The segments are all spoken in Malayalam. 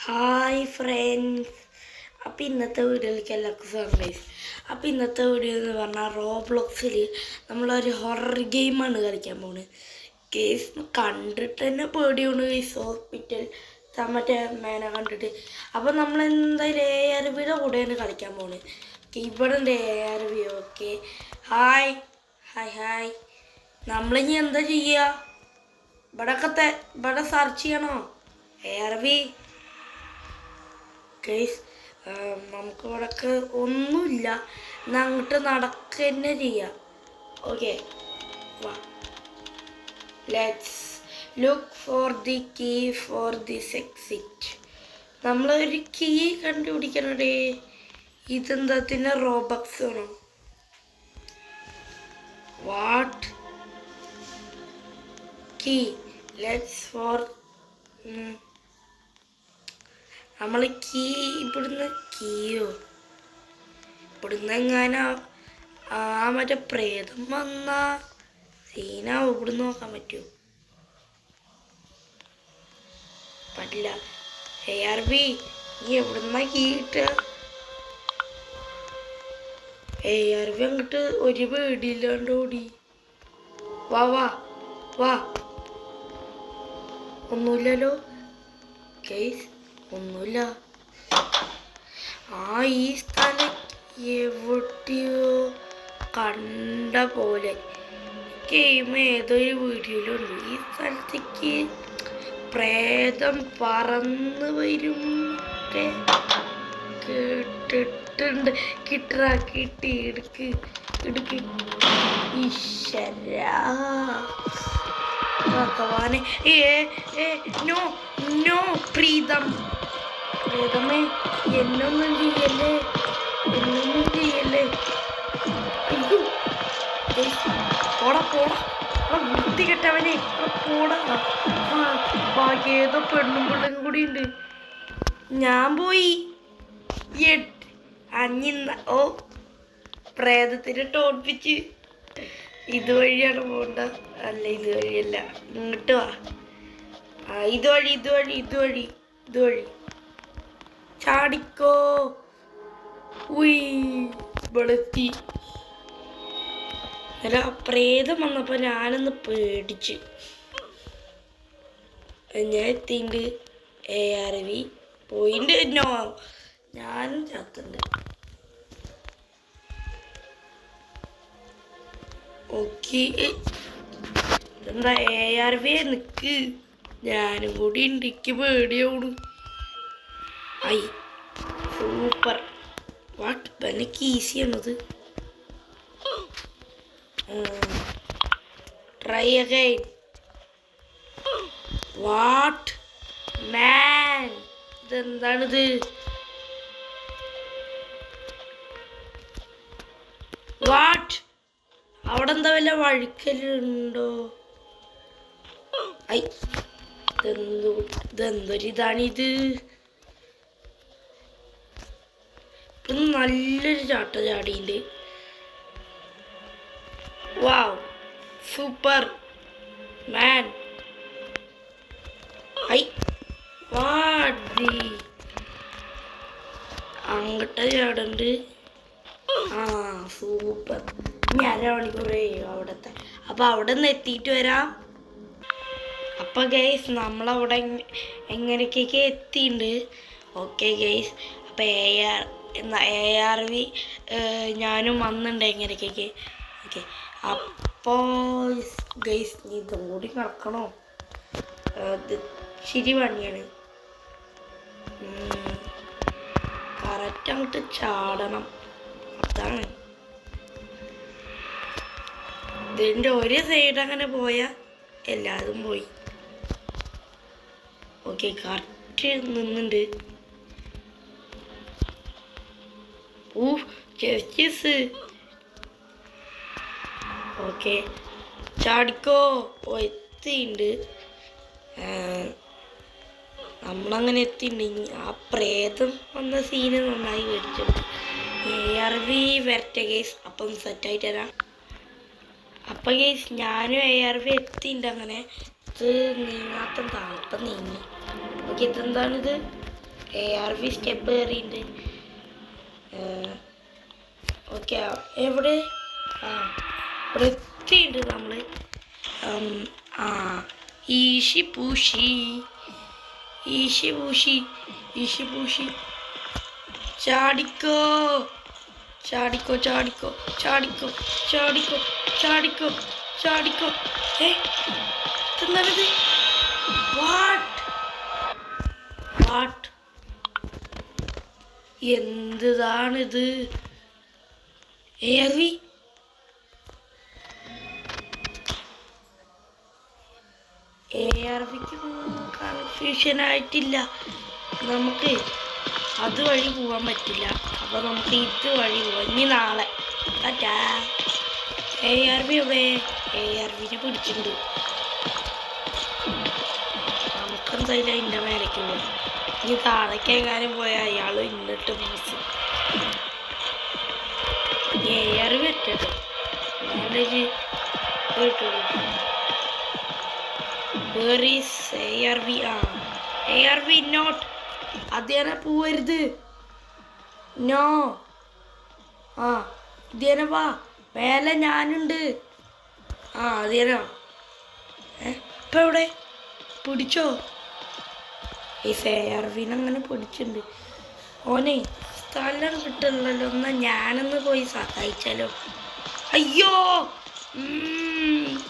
Hi friends. അപ്പോൾ ഇന്നത്തെ വീഡിയോയിലേക്ക് എല്ലാവർക്കും സ്വാഗതം ഗൈസ്. അപ്പോൾ ഇന്നത്തെ വീഡിയോ എന്ന് പറഞ്ഞാൽ റോബ്ലോക്സിൽ നമ്മളൊരു ഹൊറർ ഗെയിമാണ് കളിക്കാൻ പോകുന്നത് ഗൈസ്. കണ്ടിട്ട് തന്നെ പേടിയാണ് ഗൈസ്. ഹോസ്പിറ്റൽ മറ്റേ മേനെ കണ്ടിട്ട്. അപ്പോൾ നമ്മൾ എന്തായാലും ARVയുടെ കൂടെയാണ് കളിക്കാൻ പോകുന്നത്. ഇവിടെ ഉണ്ട് ARV. Okay, hi hi hi. നമ്മളിനി എന്താ ചെയ്യുക? ഇവിടെ സെർച്ച് ചെയ്യണോ ARV? ഗൈസ് നമുക്ക് ഇവിടൊക്കെ ഒന്നുമില്ല. എന്നാൽ അങ്ങോട്ട് നടക്കുക തന്നെ ചെയ്യാം. ഓക്കെ, വാ, let's look for the key for this exit. നമ്മളൊരു കീ കണ്ടുപിടിക്കണേ. ഇതെന്താ റോബക്സ് ആണോ? What key? ലെറ്റ്സ് ഫോർ നമ്മൾ കീ ഇവിടുന്ന് കീയോ ഇവിടുന്ന് എങ്ങാനാ മറ്റേ പ്രേതം വന്നാ സീനാവും. ഇവിടുന്ന് നോക്കാൻ പറ്റുമോ? പറ്റില്ല. ARV നീ എവിടുന്നാ കീ കിട്ടുക? ARV അങ്ങോട്ട് ഒരു പേടിയില്ലാണ്ട് ഓടി. വാ വാ വാ. ഒന്നുമില്ലല്ലോ കേസ്, ഒന്നുമില്ല. ഈ സ്ഥലം എവിടെയോ കണ്ട പോലെ. ഗെയിം ഏതൊരു വീഡിയോയിലുണ്ട്. ഈ സ്ഥലത്തേക്ക് പ്രേതം പറന്ന് വരും കേട്ടിട്ടുണ്ട്. കിട്ടി എടുക്ക് ഈശ്വരാ ഭഗവാനെ. നോ നോ പ്രീതം, പ്രീതമേ എന്നൊന്നും ചെയ്യല്ലേ. അയ്യോ പോടാ വൃത്തി കെട്ടവനെ പോടാ. ബാക്കി ഏതോ പെണ്ണും പിള്ളേരും കൂടി ഉണ്ട്. ഞാൻ പോയി ഓ പ്രേതത്തിന് തോൽപ്പിച്ച്. ഇതുവഴിയാണ് പോണ്ട. അല്ല, ഇതുവഴിയല്ല, ഇങ്ങോട്ട് വാ. ഇതുവഴി ചാടിക്കോ. വെളുത്തി. അല്ല, പ്രേതം വന്നപ്പോ ഞാനൊന്ന് പേടിച്ച്. ഞാൻ എത്തിണ്ട്. ARV point. നോ, ഞാനും ചത്തുണ്ട്. ഓക്കെ, എന്താ ARV നിക്ക്. ഞാനും കൂടി ഉണ്ട്. എനിക്ക് പേടിയോടും. സൂപ്പർ. വാട്ട് എനിക്ക് ഈസിയാണത്. Try again. വാട്ട് മാൻ, ഇതെന്താണിത്? വാട്ട്, അവിടെ എന്താ വല്ല വഴിക്കലുണ്ടോ? ഇതെന്തൊരിതാണിത്? ഇപ്പം നല്ലൊരു ചാട്ട ചാടിയില്. വാവ്, സൂപ്പർ മാൻ. അങ്ങോട്ട് ചാടണ്ട്. സൂപ്പർ. ഇനി അരമണിക്കൂറേ അവിടത്തെ. അപ്പൊ അവിടെ നിന്ന് എത്തിയിട്ട് വരാം. അപ്പൊ ഗൈസ് നമ്മളവിടെ എങ്ങനെയൊക്കെ എത്തിയിട്ടുണ്ട്. ഓക്കെ ഗൈസ്, അപ്പൊ ARV ഞാനും വന്നിട്ടുണ്ട് എങ്ങനെയൊക്കെ. ഓക്കെ, അപ്പോ ഗൈസ് ഇതും കൂടി നടക്കണോ? അത് ശരി പണിയാണ്. കറക്റ്റ് അങ്ങോട്ട് ചാടണം. അതാണ് ഇതിൻ്റെ ഒരു സൈഡ് അങ്ങനെ പോയാൽ എല്ലാതും പോയി. ഓക്കെ, കറക്റ്റ് നിന്നുണ്ട്. ഓക്കെ, ചാടിക്കോ. എത്തിണ്ട്. നമ്മളങ്ങനെ എത്തിണ്ട്. ആ പ്രേതം വന്ന സീന് നന്നായി മേടിച്ചിട്ടുണ്ട്. ARV വരട്ടെ ഗേസ്, അപ്പം സെറ്റായിട്ട് തരാം. അപ്പം ഗേസ് ഞാനും ARV എത്തിണ്ട്. അങ്ങനെ ഇത് നീങ്ങാത്തതാണ്. അപ്പം നീങ്ങി. ഓക്കെ, ഇതെന്താണിത്? ARV സ്റ്റെപ്പ് കയറിയിട്ടുണ്ട്. ഓക്കെ എവിടെ? ആ ഇവിടെ എത്തിയിട്ടുണ്ട് നമ്മൾ. ആ ഈശി പൂശി ഈശി പൂശി ഈശി പൂശി. ചാടിക്കോ ചാടിക്കോ ചാടിക്കോ ചാടിക്കോ ചാടിക്കോ ചാടിക്കോ ചാടിക്കോ. എന്താണിത്? വാട്ട് എന്താണിത്? ARV ARVക്ക് കൺഫ്യൂഷൻ ആയിട്ടില്ല. നമുക്ക് അതുവഴി പോകാൻ പറ്റില്ല. അപ്പോൾ നമുക്ക് ഇത് വഴി പോവാം. ഇനി നാളെ ടാറ്റാ. ARV എവിടെ? ARVനെ പിടിച്ചിട്ടുണ്ട്. നമുക്കെന്തായാലും അതിൻ്റെ മേലേക്ക് പോകാം. ഇനി താഴേക്ക് എങ്ങാനും പോയാൽ അയാൾ ഇന്നിട്ട് മനസ്സ് ARV എത്തട്ടെ. നല്ലൊരു കേട്ടുള്ളൂ. Where is ARV? ARV not. അതേനെ പോവരുത്. നോ. ഇതേനെ വാ. മേലെ ഞാനുണ്ട്. അതേനോ. ഇപ്പം എവിടെ? പിടിച്ചോ? ഈ ARVനെ അങ്ങനെ പിടിച്ചിട്ടുണ്ട്. ഓനെ സ്ഥലം കിട്ടുന്നല്ലോ. എന്നാൽ ഞാനൊന്ന് പോയി സഹായിച്ചാലോ? അയ്യോ,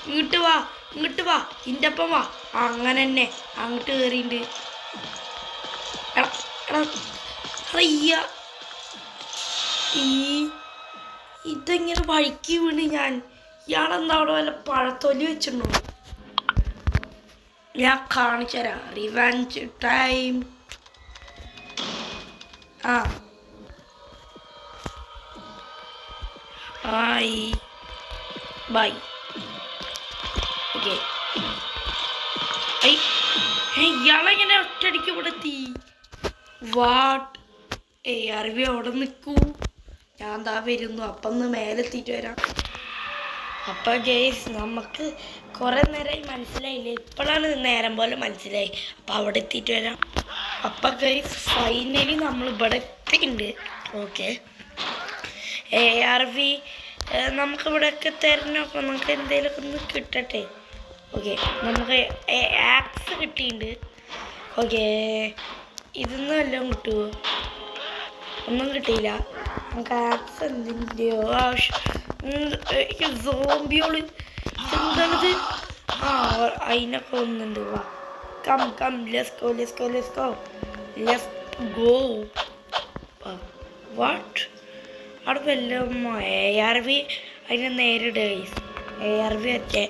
ഇങ്ങോട്ട് വാ, ഇങ്ങോട്ട് വാ, ഇൻ്റെ ഒപ്പം വാ. അങ്ങനെ തന്നെ അങ്ങോട്ട് കയറിയിട്ടുണ്ട്. അയ്യ, ഇതെങ്ങനെ വഴിക്ക് വീണ് ഞാൻ. ഇയാളെന്താ അവിടെ വല്ല പഴത്തൊലി വെച്ചിട്ടുണ്ടോ? ഞാൻ കാണിച്ചു തരാം. Revenge time. ബൈ. ഓക്കെ. ഇയാളെങ്ങനെ ഒറ്റയടിക്ക് ഇവിടെ എത്തി? വാട്ട്? ARV അവിടെ നിൽക്കൂ. ഞാൻ എന്താ വരുന്നു. അപ്പം ഒന്ന് മേലെത്തിയിട്ട് വരാം. അപ്പം ഗൈസ് നമുക്ക് കുറേ നേരമായി മനസ്സിലായില്ലേ? ഇപ്പോഴാണ് നേരം പോലെ മനസ്സിലായി. അപ്പം അവിടെ എത്തിയിട്ട് വരാം. അപ്പം ഗൈസ് ഫൈനലി നമ്മൾ ഇവിടെ എത്തിയിട്ടുണ്ട്. ഓക്കെ. ARV നമുക്കിവിടെയൊക്കെ തരണം. അപ്പം നമുക്ക് എന്തെങ്കിലുമൊക്കെ ഒന്ന് കിട്ടട്ടെ. ഓക്കെ, നമുക്ക് ആക്സ് കിട്ടിയിട്ടുണ്ട്. ഓക്കെ, ഇതൊന്നും എല്ലാം കിട്ടുമോ? ഒന്നും കിട്ടിയില്ല. നമുക്ക് ആക്സ് എന്തിൻ്റെയോ ആവശ്യം. സോംബിയോള് എന്താണിത്? അതിനൊക്കെ ഒന്നുണ്ട്. വാ, കം ലെറ്റ്സ് ഗോ. വാട്ട്? അവിടെ വല്ലതും ARV അതിനെ നേരിടുക. ARV ഒക്കെ.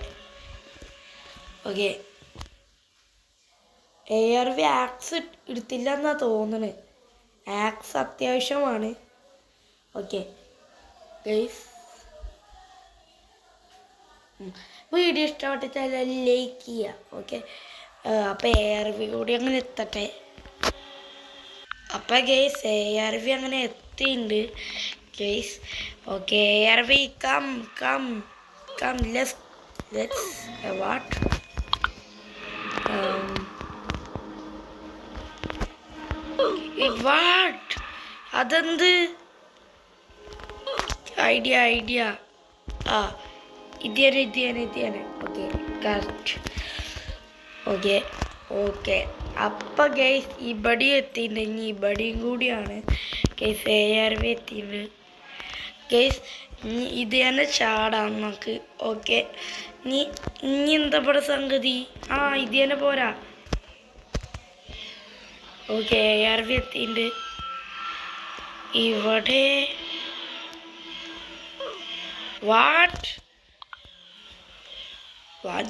ഓക്കെ, ARV ആക്സ് എടുത്തില്ല എന്നാ തോന്നണേ. ആക്സ് അത്യാവശ്യമാണ്. ഓക്കെ ഗൈസ്, വീഡിയോ ഇഷ്ടപ്പെട്ടാൽ ലൈക്ക് ചെയ്യുക. ഓക്കെ, അപ്പോൾ ARV കൂടി അങ്ങനെ എത്തട്ടെ. അപ്പം ഗൈസ് ARV അങ്ങനെ എത്തിയിട്ടുണ്ട് guys. Okay, ARV come let's what? What? അതെന്ത് ഐഡിയ? ഇതിയാണ്. Okay, correct. ഓക്കെ. അപ്പം ഗൈസ് ഇവിടെയും എത്തിയിട്ടുണ്ട്. ഇനി ഇവിടെയും കൂടിയാണ് ഗൈസ് ARV എത്തിയിട്ടുണ്ട്. ഗൈസ് ഇത് തന്നെ ചാടാം നമുക്ക്. ഓക്കെ, ഇനി എന്താ ഇവിടെ സംഗതി? ഇത് തന്നെ പോരാ. ഓക്കെ, ARV എത്തിയിട്ടുണ്ട്. ഇവിടെ what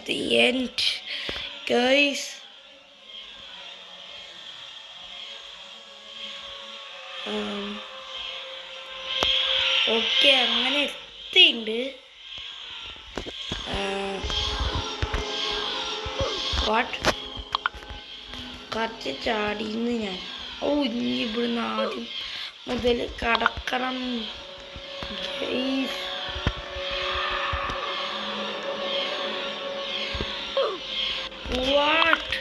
the end guys? Okay, അങ്ങനെ എത്തിയിട്ടുണ്ട്. വാട്ട്? കുറച്ച് ചാടിന്ന് ഞാൻ. ഇനി ഇവിടുന്ന് ആദ്യം മുതൽ കടക്കണം. വാട്ട്?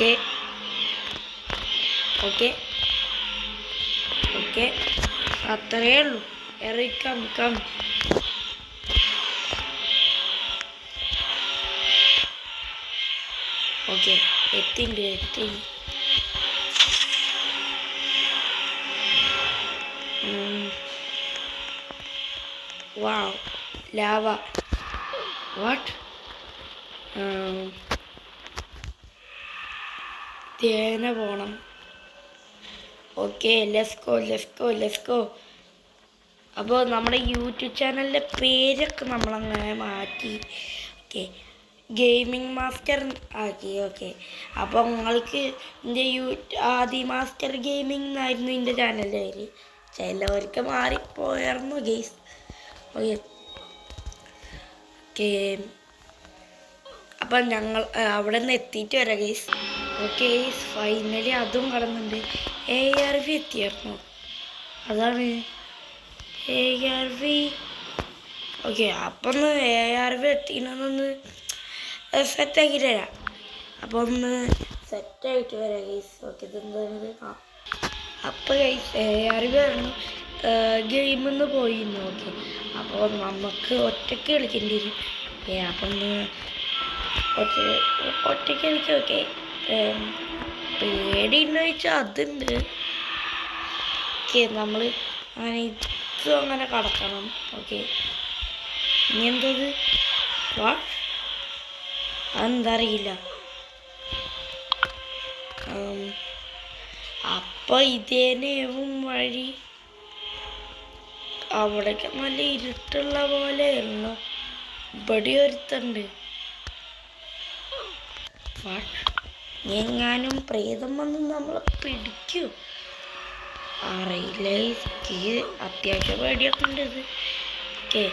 ഓക്കെ ഓക്കെ ഓക്കെ, അത്രയേ ഉള്ളൂ. ഇറക്കാം കം. ഓക്കെ, എത്തി. വാവ്, ലാവ. വാട്ട്? തേന പോണം. Okay, let's go. അപ്പോൾ നമ്മുടെ യൂട്യൂബ് ചാനലിൻ്റെ പേരൊക്കെ നമ്മളങ്ങനെ മാറ്റി. ഓക്കെ, ഗെയിമിംഗ് മാസ്റ്റർ ആക്കി. ഓക്കെ, അപ്പോൾ നിങ്ങൾക്ക് എൻ്റെ ആദി മാസ്റ്റർ ഗെയിമിംഗ് എന്നായിരുന്നു എൻ്റെ ചാനലിൻ്റെ പേര്. ചിലവർക്ക് മാറിപ്പോയായിരുന്നു ഗെയ്സ്. ഓക്കെ ഓക്കെ, അപ്പം ഞങ്ങൾ അവിടെ നിന്ന് എത്തിയിട്ട് വരാം ഗെയ്സ്. ഓക്കെ ഗെയ്സ്, ഫൈനലി അതും കടന്നുണ്ട്. ARV എത്തിയായിരുന്നു. അതാണ് ARV. ഓക്കെ, അപ്പം ഒന്ന് ARV എത്തിനൊന്ന് സെറ്റാക്കിയിട്ട് വരാം. അപ്പോൾ ഒന്ന് സെറ്റായിട്ട് വരാം ഗെയ്സ്. ഓക്കെ, ഇതെന്തായത്? അപ്പോൾ ഗെയ്സ് ARV ആണ് ഗെയിമിൽ നിന്ന് പോയിരുന്നു. ഓക്കെ, അപ്പോൾ നമുക്ക് ഒറ്റയ്ക്ക് കളിക്കേണ്ടി വരും. അപ്പം ഒന്ന് ഒറ്റയ്ക്ക് കളിക്കാം. ഓക്കെ, പേടിയുണ്ടോ ചോദിച്ചാൽ അതുണ്ട്. ഓക്കെ, നമ്മൾ അങ്ങനെ ഇതും അങ്ങനെ കടക്കണം. ഓക്കെ, ഇനി എന്തത്? അതെന്താ അറിയില്ല. അപ്പോൾ ഇതേനേവും വഴി അവിടേക്ക് നല്ല ഇരുട്ടുള്ള പോലെയാണല്ലോ. ഇവിടെ ഒരുത്തുണ്ട്. എങ്ങാനും പ്രേതം വന്ന് നമ്മളെ പിടിക്കൂ അറിയില്ല. അത്യാവശ്യം പേടിയൊക്കെ ഉണ്ട് ഇത്. ഓക്കെ,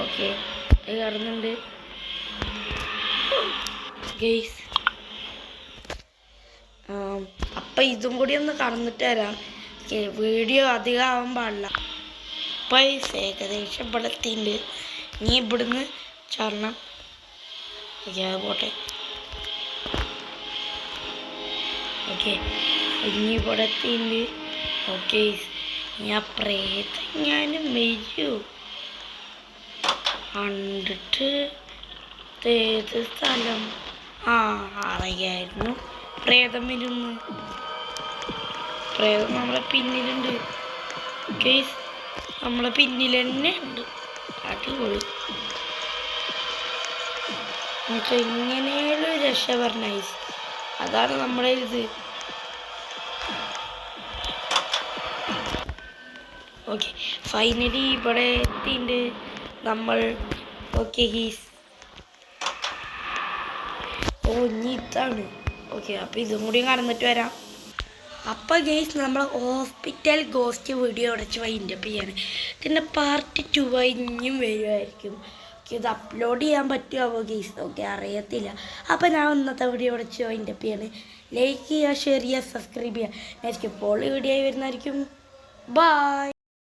ഓക്കെ, കടന്നുണ്ട് ഗെയ്സ്. അപ്പം ഇതും കൂടി ഒന്ന് കടന്നിട്ട് തരാം. വീഡിയോ അധികം ആവാൻ പാടില്ല. പൈസ ഏകദേശം ഇവിടെ എത്തിയിട്ടുണ്ട്. ഇനി ഇവിടുന്ന് ചരണം. ഓക്കെ, അത് പോട്ടെ. ഓക്കെ, ഇനി ഇവിടെ എത്തിയിട്ടുണ്ട്. ഓക്കെ, ഞാൻ പ്രേതം ഞാനും വരൂ കണ്ടിട്ട് ഏത് സ്ഥലം അറിയായിരുന്നു. പ്രേതം വരുന്നു. പ്രേതം നമ്മളെ പിന്നിലുണ്ട് ഗെയ്സ്. നമ്മളെ പിന്നിൽ തന്നെ ഉണ്ട്. അടിപൊളി. നമുക്ക് എങ്ങനെയുള്ള രക്ഷപ്പെടണം ഗെയ്സ്. അതാണ് നമ്മുടെ ഇത്. ഓക്കെ, ഫൈനലി ഇവിടെ എത്തിയിട്ടുണ്ട് നമ്മൾ. ഓക്കെ ഗെയ്സ്, ഇനി ഇതാണ്. ഓക്കെ, അപ്പോൾ ഇതും കൂടി കടന്നിട്ട് വരാം. അപ്പോൾ ഗെയ്സ്, നമ്മൾ ഹോസ്പിറ്റൽ ഗോസ്റ്റ് വീഡിയോ അടച്ച് വൈൻഡപ്പ് ചെയ്യാണ്. ഇതിൻ്റെ പാർട്ട് 2 ഇനിയും വരുമായിരിക്കും. ഇത് അപ്ലോഡ് ചെയ്യാൻ പറ്റുമോ ഗെയ്സ്? ഓക്കെ, അറിയത്തില്ല. അപ്പോൾ ഞാൻ ഇന്നത്തെ വീഡിയോ അടച്ച് വൈൻഡപ്പ് ചെയ്യാണ്. ലൈക്ക് ചെയ്യുക, ഷെയർ ചെയ്യുക, സബ്സ്ക്രൈബ് ചെയ്യുക. നെക്സ്റ്റ് ഇപ്പോൾ വീഡിയോ ആയി വരുന്നതായിരിക്കും. ബൈ.